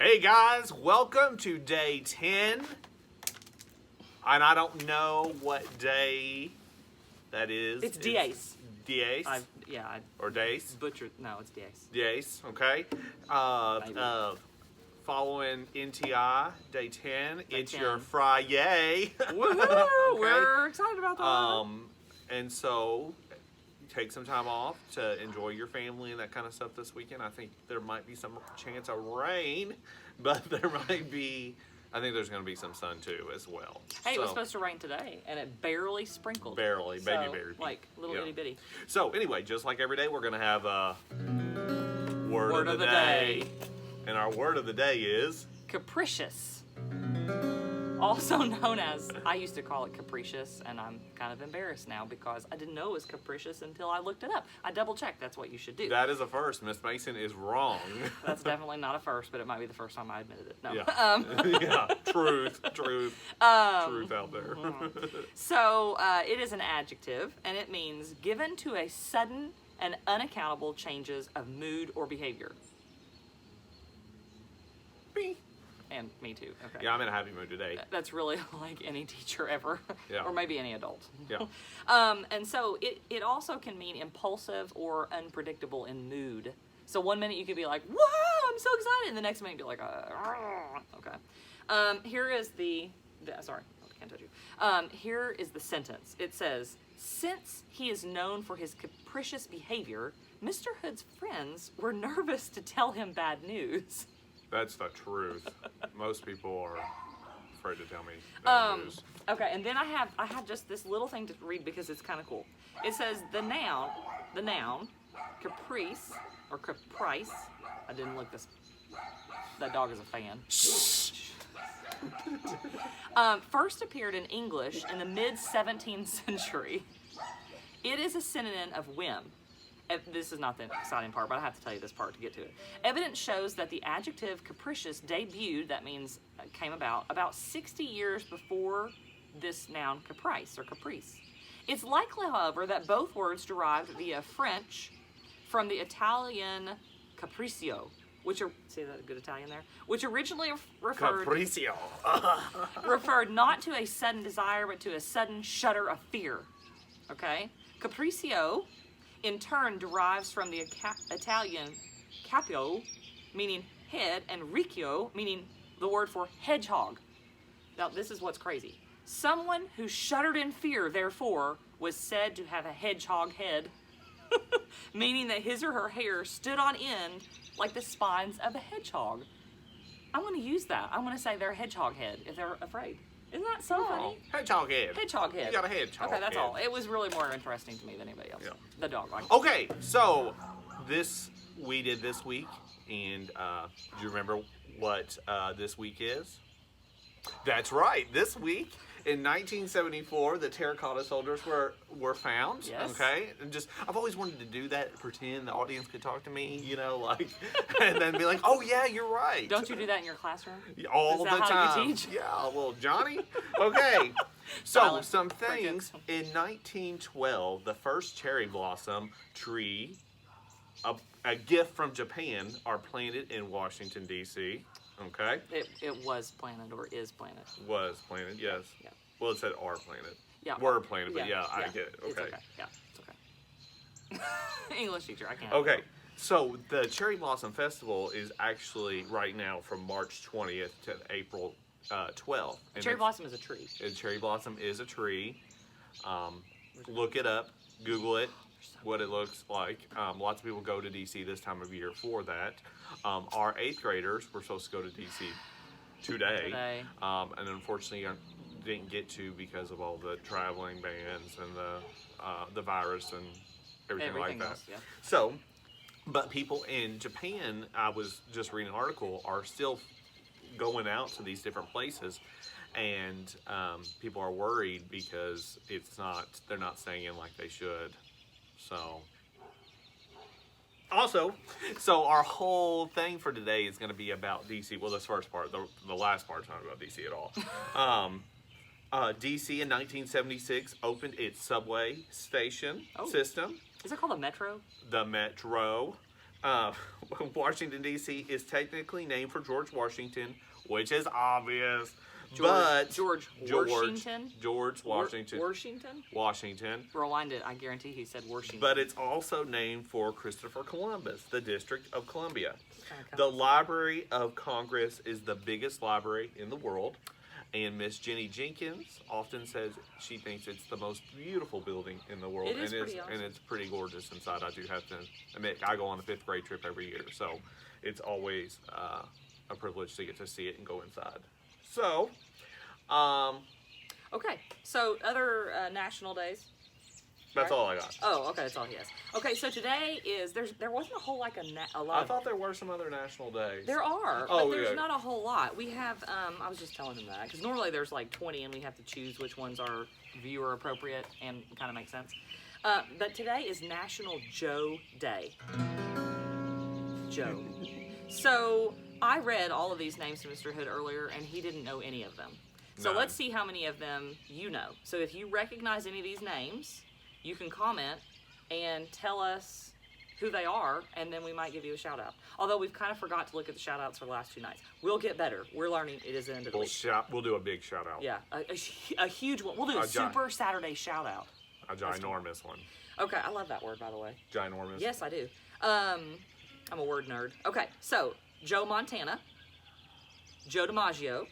Hey guys, welcome to day 10. And I don't know what day that is. It's Dies. Dies? Or Days? Butchered. No, it's Dies. Dies, okay. Following NTI, day 10. It's 10. your Friday. Woohoo! Okay. We're excited about that. And so, take some time off to enjoy your family and that kind of stuff this weekend. I think there might be some chance of rain, but there might be, I think there's going to be some sun too as well. Hey, it was supposed to rain today, and it barely sprinkled. Barely, so, baby. Like, little itty bitty. So, anyway, just like every day, we're going to have a word of the day. And our word of the day is? Capricious. Also known as, I used to call it capricious, and I'm kind of embarrassed now because I didn't know it was capricious until I looked it up. I double-checked. That's what you should do. That is a first. Miss Mason is wrong. That's definitely not a first, but it might be the first time I admitted it. No. Yeah, yeah. Truth out there. So, it is an adjective, and it means given to a sudden and unaccountable changes of mood or behavior. Me. And me too. Okay. Yeah, I'm in a happy mood today. That's really like any teacher ever, Yeah. or maybe any adult. Yeah. And so it also can mean impulsive or unpredictable in mood. So one minute you could be like, "Whoa, I'm so excited," and the next minute you're like, okay. Here is sorry, I can't touch you. Here is the sentence. It says, "Since he is known for his capricious behavior, Mr. Hood's friends were nervous to tell him bad news." That's the truth. Most people are afraid to tell me that news. Okay, and then I have just this little thing to read because it's kind of cool. It says the noun, caprice or caprice. I didn't look this. That dog is a fan. First appeared in English in the mid-17th century. It is a synonym of whim. This is not the exciting part, but I have to tell you this part to get to it. Evidence shows that the adjective capricious debuted, that means came about 60 years before this noun caprice or caprice. It's likely, however, that both words derived via French from the Italian capriccio, see that good Italian there? Which originally referred not to a sudden desire, but to a sudden shudder of fear. Okay? Capriccio in turn derives from the Italian capio, meaning head, and riccio, meaning the word for hedgehog. Now, this is what's crazy. Someone who shuddered in fear, therefore, was said to have a hedgehog head, meaning that his or her hair stood on end like the spines of a hedgehog. I'm going to use that. I'm going to say they're hedgehog head if they're afraid. Isn't that so funny? Hedgehog head. Hedgehog head. You got a hedgehog Okay, that's head. all. It was really more interesting to me than anybody else. Yeah. The dog. Okay, so we did this week, and do you remember what this week is? That's right. This week, in 1974, the terracotta soldiers were found. Yes. Okay, and I've always wanted to do that, pretend the audience could talk to me, and then be like, "Oh yeah, you're right." Don't you do that in your classroom? All Is that the how time. you teach? Yeah, well, Johnny. Okay. So Silence. some things in 1912, the first cherry blossom tree, a gift from Japan, are planted in Washington D.C. Okay. It was planted or is planted. Was planted, yes. Yeah. Well, it said are planted. Yeah. Were planted, but I get it. It's Okay. okay. Yeah, it's okay. English teacher, I can't. Okay. So the Cherry Blossom Festival is actually right now from March 20th to April 12th. And Cherry blossom is a tree. Cherry blossom is a tree. Look it up. Google it. What it looks like. Lots of people go to DC this time of year for that. Our 8th graders were supposed to go to DC today. And unfortunately didn't get to because of all the traveling bans and the virus and everything like that. Else, yeah. So, but people in Japan, I was just reading an article, are still going out to these different places, and people are worried because they're not staying in like they should. So our whole thing for today is going to be about DC. Well, this first part, the last part's not about DC at all. DC in 1976 opened its subway station system. Is it called a metro? The Metro. Uh, Washington, D.C. is technically named for George Washington, which is obvious. But George Washington? George Washington. Washington? Washington. Rewind it. I guarantee he said Washington. But it's also named for Christopher Columbus, the District of Columbia. Okay. The Library of Congress is the biggest library in the world. And Miss Jenny Jenkins often says she thinks it's the most beautiful building in the world. It is and pretty awesome. And it's pretty gorgeous inside. I do have to admit, I go on a 5th grade trip every year. So it's always a privilege to get to see it and go inside. So, okay. So other national days. that's Right. all I got. Oh, okay. That's all he has. Okay. So today is there wasn't a whole like a lot. I thought there were some other national days. There are, Oh, but there's yeah. not a whole lot. We have, I was just telling him that, because normally there's like 20 and we have to choose which ones are viewer appropriate and kind of make sense. But today is National Joe Day. Joe. So I read all of these names to Mr. Hood earlier and he didn't know any of them. So None. let's see how many of them you know. So if you recognize any of these names, you can comment and tell us who they are, and then we might give you a shout out. Although we've kind of forgot to look at the shout outs for the last 2 nights. We'll get better. We're learning. It is the end of the week. We'll do a big shout out. Yeah, a huge one. We'll do a Super Saturday shout out. A ginormous one. Okay, I love that word, by the way. Ginormous. Yes, I do. I'm a word nerd. Okay, so Joe Montana, Joe DiMaggio,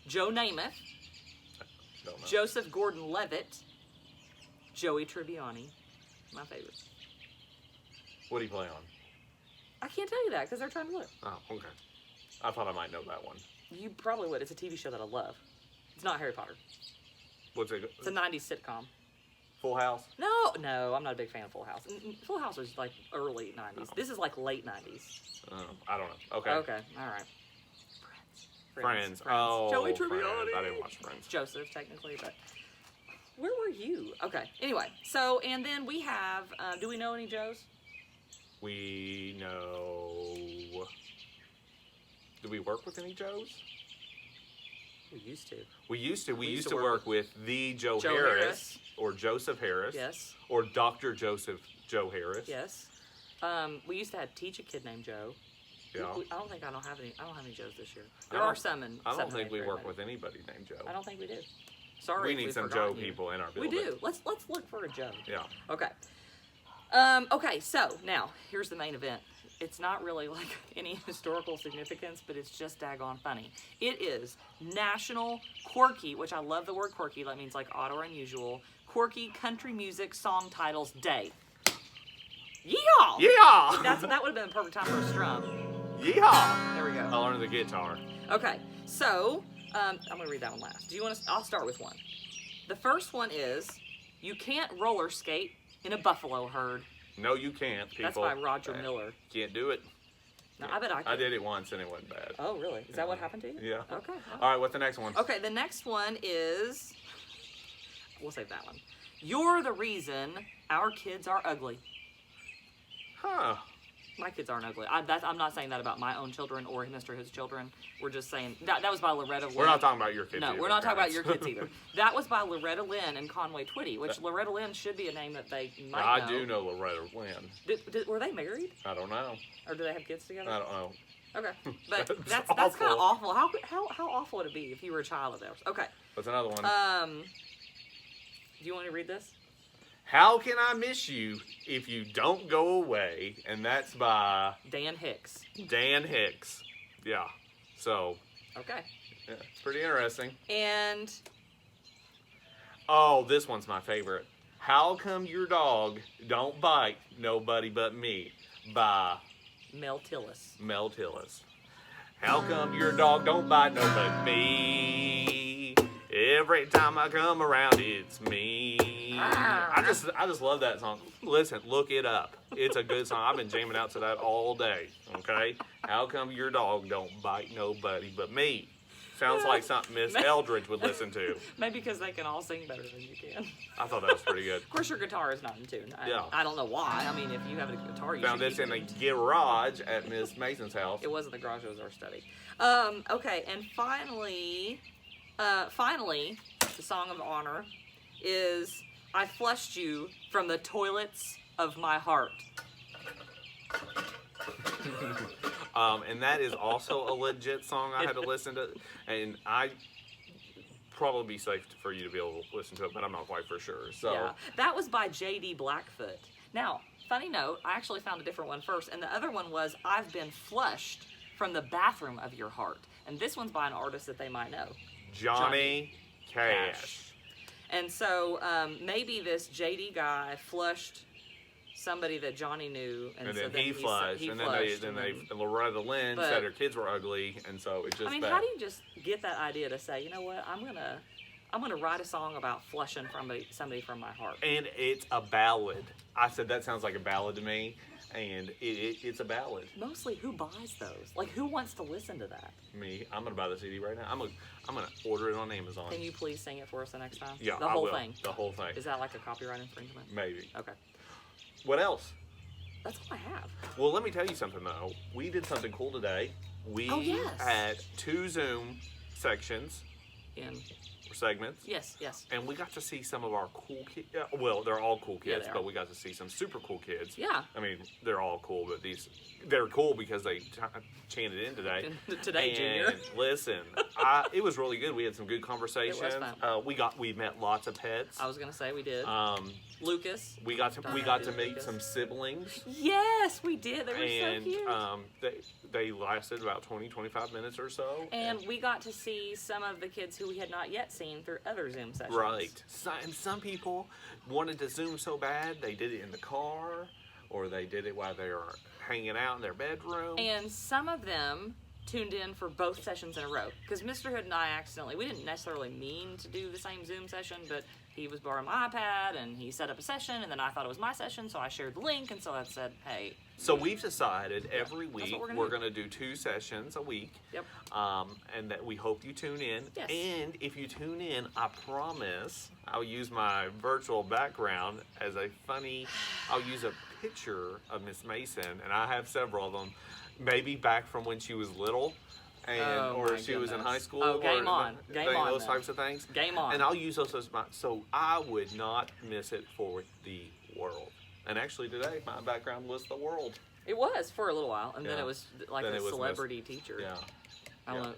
Joe Namath, Don't know. Joseph Gordon-Levitt, Joey Tribbiani, my favorite. What do you play on? I can't tell you that because they're trying to look. Oh, okay. I thought I might know that one. You probably would. It's a TV show that I love. It's not Harry Potter. What's it? It's a 90s sitcom. Full House? No, I'm not a big fan of Full House. Full House was like early 90s. Oh. This is like late 90s. I don't know. Okay. Okay, all right. Friends. Oh, Joey Friends. Tribbiani. I didn't watch Friends. Joseph, technically, but where were you? Okay, anyway. So, and then we have, do we know any Joes? We know. Do we work with any Joes? We used to. We used to. We used used to to work work with the Joe Joe Harris, Harris. or Joseph Harris. Yes. Or Dr. Joe Harris. Yes. We used to teach a kid named Joe. Yeah. I don't think I don't have any Joes this year. I There don't- are some in. I don't 7th think we grade, work maybe. with anybody named Joe. I don't think we do. Sorry. We if need we've some forgotten Joe you. people in our We building. do. Let's look for a Joe. Yeah. Okay. Okay, so now here's the main event. It's not really like any historical significance, but it's just daggone funny. It is National Quirky, which I love the word quirky. That means like odd or unusual. Quirky Country Music Song Titles Day. Yeehaw! Yeah. That would have been the perfect time for a strum. Yeehaw. There we go. I learned the guitar. Okay, so I'm gonna read that one last. Do you want to? I'll start with one. The first one is you can't roller skate in a buffalo herd. No, you can't, people. That's by Roger Miller. Can't do it. No, I bet I could. I did it once and it wasn't bad. Oh, really? Is that what happened to you? Yeah. Okay. All right, what's the next one? Okay, the next one is. We'll save that one. You're the reason our kids are ugly. Huh. My kids aren't ugly. I'm not saying that about my own children or Mr. Hood's children. We're just saying that was by Loretta Lynn. We're not talking about your kids No, either, we're not talking about guys. your kids either. That was by Loretta Lynn and Conway Twitty, which Loretta Lynn should be a name that they might know. I do know Loretta Lynn. Were they married? I don't know. Or do they have kids together? I don't know. Okay, but That's that's kind of awful. awful. How awful would it be if you were a child of theirs? Okay. What's another one? Do you want to read this? How can I miss you if you don't go away? And that's by Dan Hicks. Dan Hicks. Yeah. So, Okay. yeah, it's pretty interesting. And Oh, this one's my favorite. How come your dog don't bite nobody but me? By Mel Tillis. Mel Tillis. How come your dog don't bite nobody but me? Every time I come around, it's me. I just love that song. Listen, look it up. It's a good song. I've been jamming out to that all day. Okay. How come your dog don't bite nobody but me? Sounds like something Miss Eldridge would listen to. Maybe because they can all sing better than you can. I thought that was pretty good. Of course, your guitar is not in tune. Yeah. I don't know why. I mean, if you have a guitar, you Found should this keep in the it garage at Miss Mason's house. It wasn't the garage, it was our study. Okay, and finally, the song of honor is I flushed you from the toilets of my heart. And that is also a legit song I had to listen to. And I probably be safe for you to be able to listen to it, but I'm not quite for sure. So Yeah, that was by J.D. Blackfoot. Now, funny note, I actually found a different one first, and the other one was I've Been Flushed from the Bathroom of Your Heart. And this one's by an artist that they might know. Johnny Cash. And so maybe this JD guy flushed somebody that Johnny knew, and And so then he flushed, and then Loretta Lynn But- said her kids were ugly, and so it just. I mean, how do you just get that idea to say, you know what, I'm gonna write a song about flushing somebody from my heart? And it's a ballad. I said that sounds like a ballad to me, and it's a ballad. Mostly, who buys those? Like, who wants to listen to that? Me, I'm gonna buy the CD right now. I'm gonna order it on Amazon. Can you please sing it for us the next time? Yeah, the I whole will. thing. The whole thing. Is that like a copyright infringement? Maybe. Okay, What else? that's all I have. Well, let me tell you something though. We did something cool today. We Oh, yes. had 2 Zoom sections In or segments. yes, And we got to see some of our cool kids. Well, they're all cool Yeah, kids, they are. but we got to see some super cool kids. Yeah. I mean, they're all cool, but they're cool because they chanted in today. Today, and Junior. Listen, it was really good. We had some good conversations. fun. We met lots of pets. I was gonna say we did. Lucas. We got to meet some siblings. Yes, we did. They were And so cute. they lasted about 20-25 minutes or so. And we got to see some of the kids who we had not yet seen through other Zoom sessions. Right. And some people wanted to Zoom so bad they did it in the car, or they did it while they were hanging out in their bedroom. And some of them tuned in for both sessions in a row. Because Mr. Hood and I we didn't necessarily mean to do the same Zoom session, but he was borrowing my iPad and he set up a session, and then I thought it was my session, so I shared the link, and so I said, hey. So we've decided every that's week what we're going to do 2 sessions a week. Yep. And that we hope you tune in. Yes. And if you tune in, I promise I'll use my virtual background as I'll use a picture of Miss Mason, and I have several of them, maybe back from when she was little. Or she was in high school. Oh, game or on. Game on, those then. types of things. Game on. And I'll use those as so I would not miss it for the world. And actually today, my background was the world. It was for a little while, and then Yeah. it was like Then a it was celebrity teacher. Yeah. I Yeah. won't-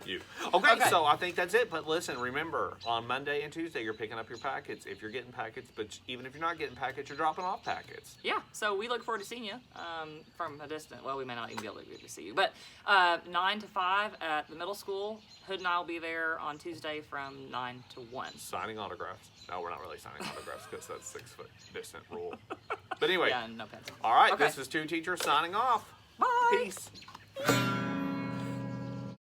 You. Okay, Okay. so I think that's it. But listen, remember, on Monday and Tuesday, you're picking up your packets. If you're getting packets, but even if you're not getting packets, you're dropping off packets. Yeah, so we look forward to seeing you from a distance. Well, we may not even be able to see you, but 9 to 5 at the middle school. Hood and I will be there on Tuesday from 9 to 1. Signing autographs. No, we're not really signing autographs because that's 6-foot distant rule. But anyway, Yeah, no pencil. all right, Okay. this is 2 Teachers signing off. Bye. Peace.